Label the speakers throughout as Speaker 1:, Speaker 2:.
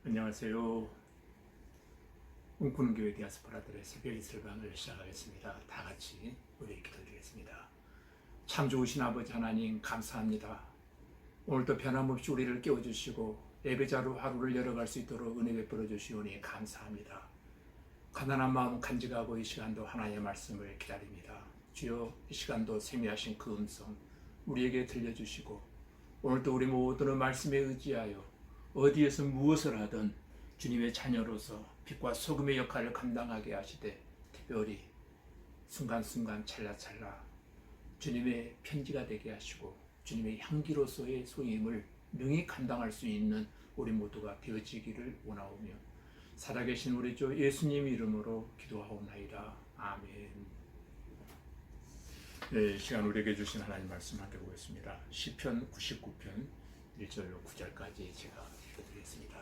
Speaker 1: 안녕하세요. 꿈꾸는 교회 디아스포라들의 새벽 이슬방을 시작하겠습니다. 다 같이 우리 기도드리겠습니다. 참 좋으신 아버지 하나님 감사합니다. 오늘도 변함없이 우리를 깨워주시고 예배자로 하루를 열어갈 수 있도록 은혜 베풀어 주시오니 감사합니다. 가난한 마음 간직하고 이 시간도 하나님의 말씀을 기다립니다. 주여 이 시간도 세미하신 그 음성 우리에게 들려주시고 오늘도 우리 모두는 말씀에 의지하여 어디에서 무엇을 하든 주님의 자녀로서 빛과 소금의 역할을 감당하게 하시되 특별히 순간순간 찰나찰나 주님의 편지가 되게 하시고 주님의 향기로서의 소임을 능히 감당할 수 있는 우리 모두가 되어지기를 원하오며 살아계신 우리 주 예수님 이름으로 기도하옵나이다. 아멘. 네, 시간 우리에게 주신 하나님 말씀 함께 보겠습니다. 시편 99편 1절로 9절까지 제가 읽어드리겠습니다.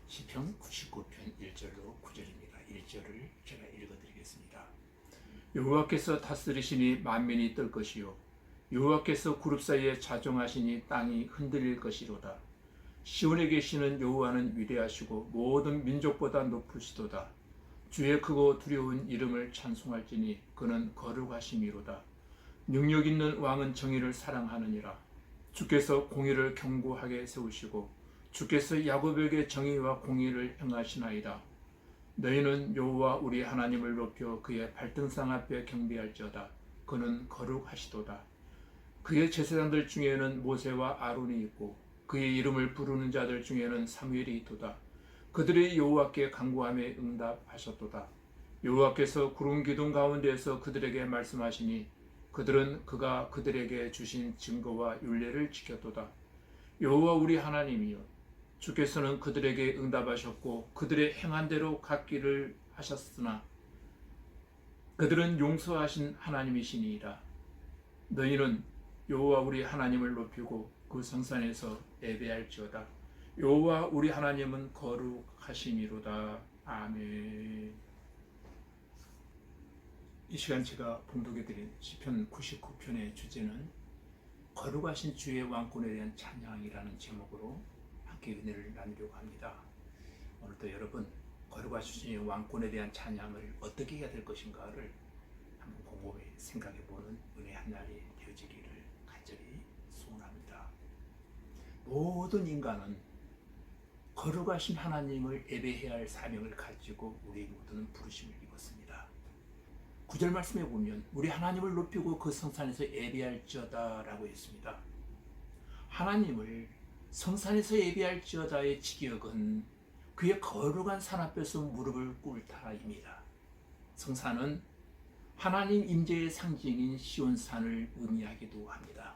Speaker 1: 시편 99편 1절로 9절입니다. 1절을 제가 읽어드리겠습니다. 여호와께서 다스리시니 만민이 뜰 것이요 여호와께서 그룹 사이에 자정하시니 땅이 흔들릴 것이로다. 시온에 계시는 여호와는 위대하시고 모든 민족보다 높으시도다. 주의 크고 두려운 이름을 찬송할지니 그는 거룩하심이로다. 능력 있는 왕은 정의를 사랑하느니라. 주께서 공의를 견고하게 세우시고 주께서 야곱에게 정의와 공의를 행하시나이다. 너희는 여호와 우리 하나님을 높여 그의 발등상 앞에 경배할지어다. 그는 거룩하시도다. 그의 제사장들 중에는 모세와 아론이 있고 그의 이름을 부르는 자들 중에는 사무엘이 있도다. 그들이 여호와께 간구함에 응답하셨도다. 여호와께서 구름 기둥 가운데에서 그들에게 말씀하시니 그들은 그가 그들에게 주신 증거와 율례를 지켰도다. 여호와 우리 하나님이여 주께서는 그들에게 응답하셨고 그들의 행한 대로 갚기를 하셨으나 그들은 용서하신 하나님이시니이다. 너희는 여호와 우리 하나님을 높이고 그 성산에서 예배할지어다. 여호와 우리 하나님은 거룩하심이로다. 아멘. 이 시간 제가 봉독해드린 시편 99편의 주제는 거룩하신 주의 왕권에 대한 찬양이라는 제목으로 함께 은혜를 나누려고 합니다. 오늘도 여러분 거룩하신 주의 왕권에 대한 찬양을 어떻게 해야 될 것인가를 한번 곰곰이 생각해보는 은혜 한 날이 되어지기를 간절히 소원합니다. 모든 인간은 거룩하신 하나님을 예배해야 할 사명을 가지고 우리 모두는 부르심을 입었습니다. 9절 말씀에 보면 우리 하나님을 높이고 그 성산에서 예배할지어다 라고 했습니다. 하나님을 성산에서 예배할지어다의 직역은 그의 거룩한 산 앞에서 무릎을 꿇다입니다. 성산은 하나님 임재의 상징인 시온산을 의미하기도 합니다.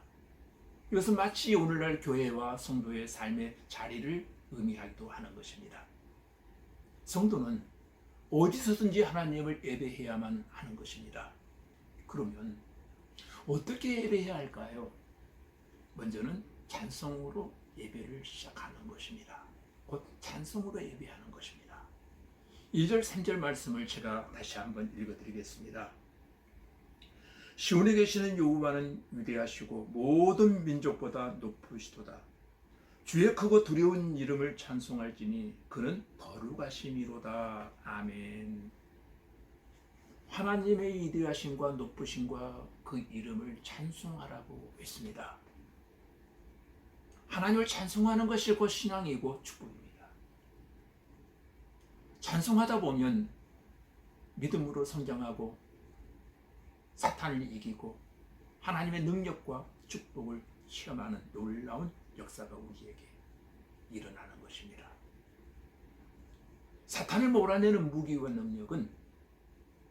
Speaker 1: 이것은 마치 오늘날 교회와 성도의 삶의 자리를 의미하기도 하는 것입니다. 성도는 어디서든지 하나님을 예배해야만 하는 것입니다. 그러면 어떻게 예배해야 할까요? 먼저는 찬송으로 예배를 시작하는 것입니다. 곧 찬송으로 예배하는 것입니다. 2절, 3절 말씀을 제가 다시 한번 읽어드리겠습니다. 시온에 계시는 여호와는 위대하시고 모든 민족보다 높으시도다. 주의 크고 두려운 이름을 찬송할지니 그는 거룩하심이로다. 아멘. 하나님의 위대하심과 높으심과 그 이름을 찬송하라고 했습니다. 하나님을 찬송하는 것이 곧 신앙이고 축복입니다. 찬송하다 보면 믿음으로 성장하고 사탄을 이기고 하나님의 능력과 축복을 체험하는 놀라운 역사가 우리에게 일어나는 것입니다. 사탄을 몰아내는 무기와 능력은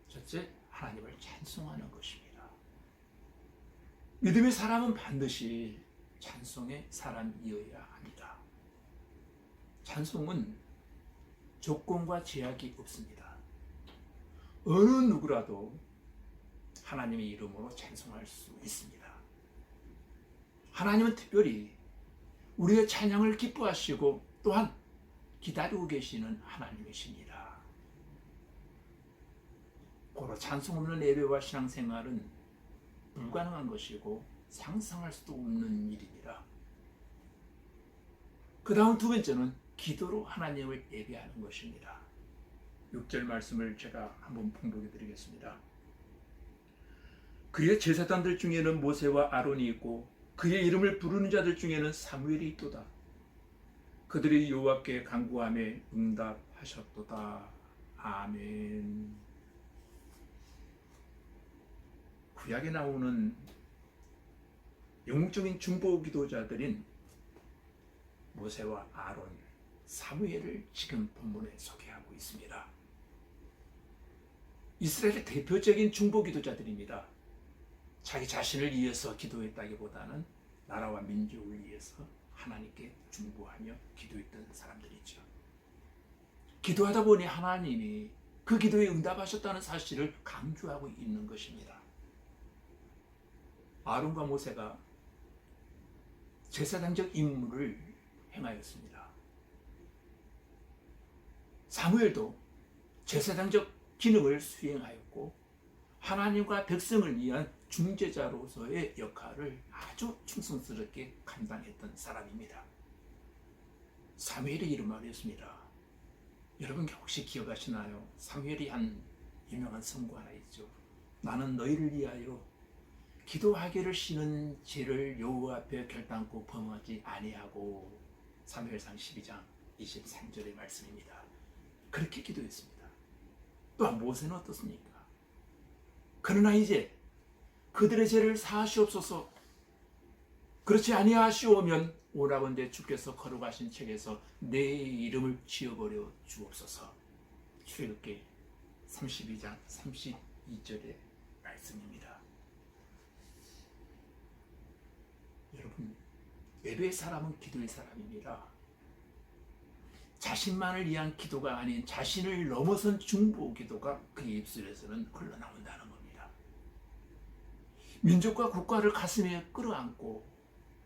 Speaker 1: 첫째, 하나님을 찬송하는 것입니다. 믿음의 사람은 반드시 찬송의 사람이어야 합니다. 찬송은 조건과 제약이 없습니다. 어느 누구라도 하나님의 이름으로 찬송할 수 있습니다. 하나님은 특별히 우리의 찬양을 기뻐하시고 또한 기다리고 계시는 하나님이십니다. 고로 찬송 없는 예배와 신앙생활은 불가능한 것이고 상상할 수도 없는 일입니다. 그 다음 두 번째는 기도로 하나님을 예배하는 것입니다. 6절 말씀을 제가 한번 봉독해 드리겠습니다. 그의 제사장들 중에는 모세와 아론이 있고 그의 이름을 부르는 자들 중에는 사무엘이 있도다. 그들이 여호와께 간구하며 응답하셨도다. 아멘. 구약에 나오는 영웅적인 중보 기도자들인 모세와 아론, 사무엘을 지금 본문에 소개하고 있습니다. 이스라엘의 대표적인 중보 기도자들입니다. 자기 자신을 위해서 기도했다기보다는 나라와 민족을 위해서 하나님께 중보하며 기도했던 사람들이죠. 기도하다 보니 하나님이 그 기도에 응답하셨다는 사실을 강조하고 있는 것입니다. 아론과 모세가 제사장적 임무를 행하였습니다. 사무엘도 제사장적 기능을 수행하였고 하나님과 백성을 위한 중재자로서의 역할을 아주 충성스럽게 감당했던 사람입니다. 사무엘이 이런 말이었습니다. 여러분 혹시 기억하시나요? 사무엘이 한 유명한 선고 하나 있죠. 나는 너희를 위하여 기도하기를 쉬는 죄를 여호와 앞에 결단코 범하지 아니하고. 사무엘상 12장 23절의 말씀입니다. 그렇게 기도했습니다. 또한 모세는 어떻습니까? 그러나 이제 그들의 죄를 사하시옵소서. 그렇지 아니하시오면 오라건대 주께서 거룩하신 책에서 내 이름을 지워버려 주옵소서. 출애굽기 32장 32절의 말씀입니다. 여러분, 예배의 사람은 기도의 사람입니다. 자신만을 위한 기도가 아닌 자신을 넘어선 중보 기도가 그의 입술에서는 흘러나온다는 겁니다. 민족과 국가를 가슴에 끌어안고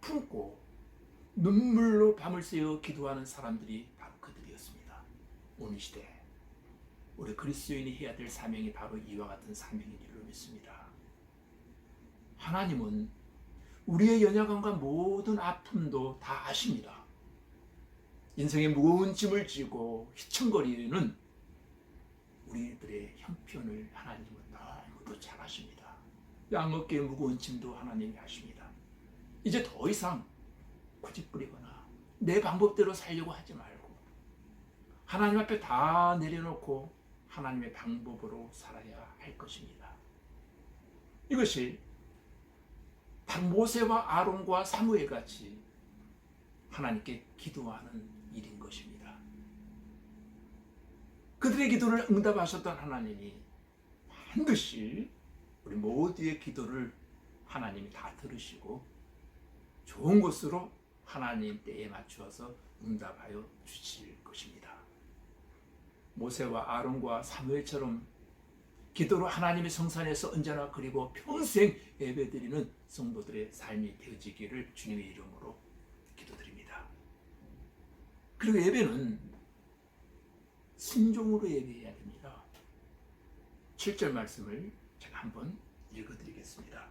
Speaker 1: 품고 눈물로 밤을 새워 기도하는 사람들이 바로 그들이었습니다. 오늘 시대 우리 그리스도인이 해야 될 사명이 바로 이와 같은 사명인 줄로 믿습니다. 하나님은 우리의 연약함과 모든 아픔도 다 아십니다. 인생의 무거운 짐을 지고 휘청거리는 우리들의 형편을 하나님은 너무도 잘 아십니다. 양어깨의 무거운 짐도 하나님이 아십니다. 이제 더 이상 고집부리거나 내 방법대로 살려고 하지 말고 하나님 앞에 다 내려놓고 하나님의 방법으로 살아야 할 것입니다. 이것이 모세와 아론과 사무엘 같이 하나님께 기도하는 일인 것입니다. 그들의 기도를 응답하셨던 하나님이 반드시 우리 모두의 기도를 하나님이 다 들으시고 좋은 곳으로 하나님 때에 맞추어서 응답하여 주실 것입니다. 모세와 아론과 사무엘처럼 기도로 하나님의 성산에서 언제나 그리고 평생 예배드리는 성도들의 삶이 되어지기를 주님의 이름으로 기도드립니다. 그리고 예배는 순종으로 예배해야 됩니다. 7절 말씀을 제가 한번 읽어드리겠습니다.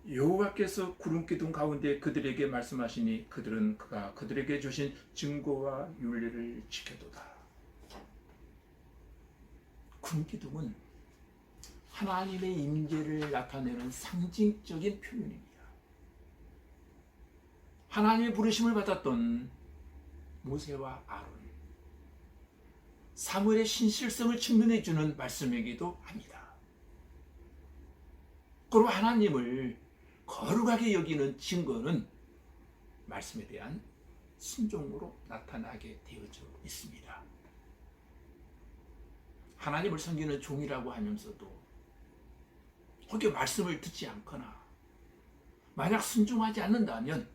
Speaker 1: 여호와께서 구름 기둥 가운데 그들에게 말씀하시니 그들은 그가 그들에게 주신 증거와 율례를 지켜도다. 구름 기둥은 하나님의 임재를 나타내는 상징적인 표현입니다. 하나님의 부르심을 받았던 모세와 아론, 사무엘의 신실성을 증명해 주는 말씀이기도 합니다. 그리고 하나님을 거룩하게 여기는 증거는 말씀에 대한 순종으로 나타나게 되어져 있습니다. 하나님을 섬기는 종이라고 하면서도 혹여 말씀을 듣지 않거나 만약 순종하지 않는다면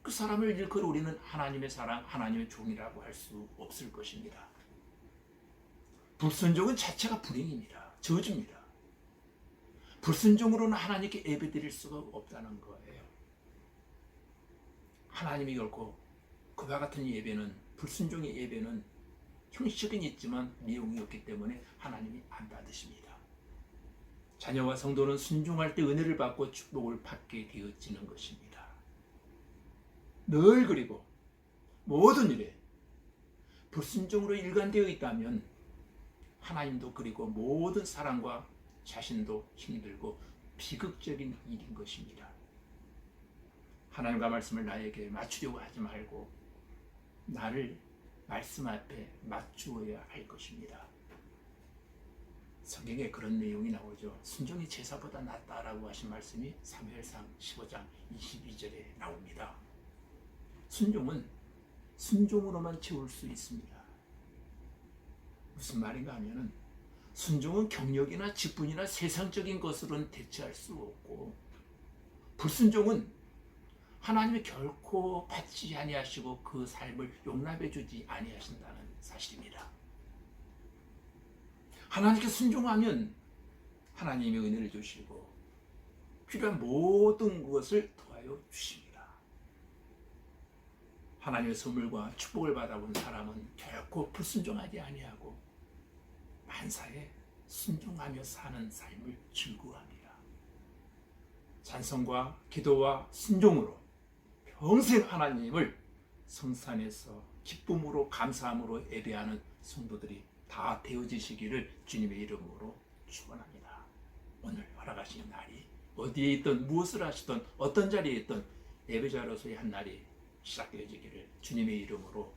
Speaker 1: 그 사람을 일컬어 우리는 하나님의 사람, 하나님의 종이라고 할 수 없을 것입니다. 불순종은 자체가 불행입니다. 저주입니다. 불순종으로는 하나님께 예배드릴 수가 없다는 거예요. 하나님이 결코 그와 같은 예배는, 불순종의 예배는 형식은 있지만 내용이 없기 때문에 하나님이 안 받으십니다. 자녀와 성도는 순종할 때 은혜를 받고 축복을 받게 되어지는 것입니다. 늘 그리고 모든 일에 불순종으로 일관되어 있다면 하나님도 그리고 모든 사람과 자신도 힘들고 비극적인 일인 것입니다. 하나님과 말씀을 나에게 맞추려고 하지 말고 나를 말씀 앞에 맞추어야 할 것입니다. 성경에 그런 내용이 나오죠. 순종이 제사보다 낫다라고 하신 말씀이 사무엘상 15장 22절에 나옵니다. 순종은 순종으로만 채울 수 있습니다. 무슨 말인가 하면은 순종은 경력이나 직분이나 세상적인 것으로는 대체할 수 없고, 불순종은 하나님이 결코 받지 아니하시고 그 삶을 용납해 주지 아니하신다는 사실입니다. 하나님께 순종하면 하나님이 은혜를 주시고 필요한 모든 것을 도와여 주십니다. 하나님의 선물과 축복을 받아본 사람은 결코 불순종하지 아니하고 만사에 순종하며 사는 삶을 즐거워합니다. 찬송과 기도와 순종으로 평생 하나님을 성산에서 기쁨으로 감사함으로 예배하는 성도들이 다 되어지시기를 주님의 이름으로 축원합니다. 오늘 허락하신 날이 어디에 있든 무엇을 하시든 어떤 자리에 있든 예배자로서의 한 날이 시작되어지기를 주님의 이름으로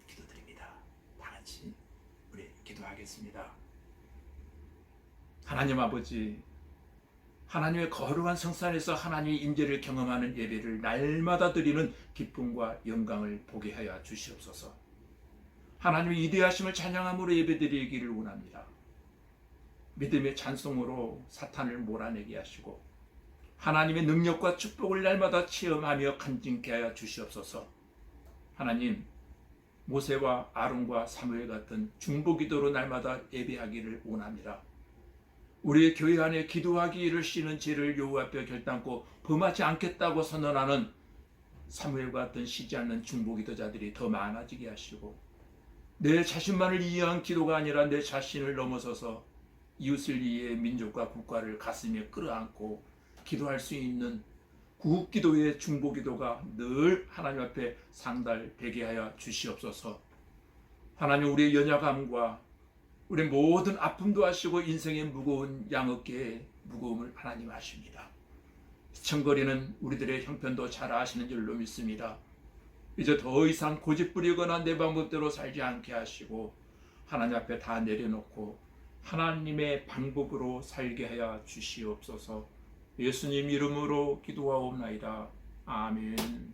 Speaker 1: 기도드립니다. 다 같이 우리 기도하겠습니다. 하나님 아버지, 하나님의 거룩한 성산에서 하나님의 임재를 경험하는 예배를 날마다 드리는 기쁨과 영광을 보게 하여 주시옵소서. 하나님의 위대하심을 찬양함으로 예배드리기를 원합니다. 믿음의 찬송으로 사탄을 몰아내게 하시고 하나님의 능력과 축복을 날마다 체험하며 간증케 하여 주시옵소서. 하나님, 모세와 아론과 사무엘 같은 중보기도로 날마다 예배하기를 원합니다. 우리의 교회 안에 기도하기를 싫은 죄를 여호와 앞에 결단코 범하지 않겠다고 선언하는 사무엘과 같은 쉬지 않는 중보기도자들이 더 많아지게 하시고, 내 자신만을 이해한 기도가 아니라 내 자신을 넘어서서 이웃을 이해해 민족과 국가를 가슴에 끌어안고 기도할 수 있는 구국기도의 중보기도가 늘 하나님 앞에 상달되게 하여 주시옵소서. 하나님, 우리의 연약함과 우리 모든 아픔도 아시고 인생의 무거운 양어깨의 무거움을 하나님 아십니다. 시청거리는 우리들의 형편도 잘 아시는 줄로 믿습니다. 이제 더 이상 고집부리거나 내 방법대로 살지 않게 하시고 하나님 앞에 다 내려놓고 하나님의 방법으로 살게 하여 주시옵소서. 예수님 이름으로 기도하옵나이다. 아멘.